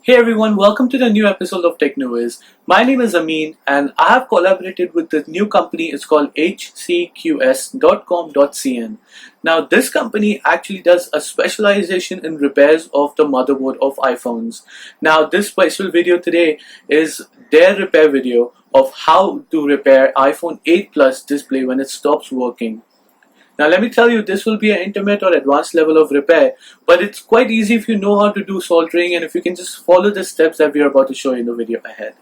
Hey everyone, welcome to the new episode of TechNews. My name is Amin and I have collaborated with this new company. It's called hcqs.com.cn. Now this company actually does a specialization in repairs of the motherboard of iPhones. Now this special video today is their repair video of how to repair iPhone 8 Plus display when it stops working. Now let me tell you, this will be an intimate or advanced level of repair, but it's quite easy if you know how to do soldering and if you can just follow the steps that we are about to show you in the video ahead.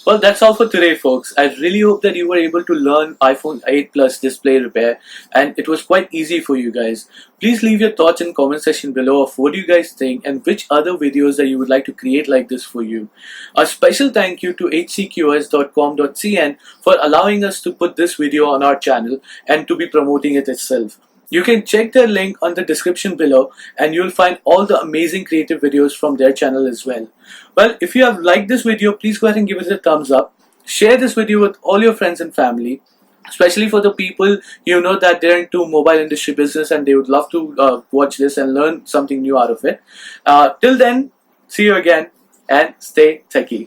Well, that's all for today, folks. I really hope that you were able to learn iPhone 8 Plus display repair, and it was quite easy for you guys. Please leave your thoughts in comment section below of what you guys think and which other videos that you would like to create like this for you. A special thank you to hcqs.com.cn for allowing us to put this video on our channel and to be promoting it itself. You can check their link on the description below and you'll find all the amazing creative videos from their channel as well. Well, if you have liked this video, please go ahead and give it a thumbs up. Share this video with all your friends and family, especially for the people you know that they're into mobile industry business and they would love to watch this and learn something new out of it. Till then, see you again and stay techie.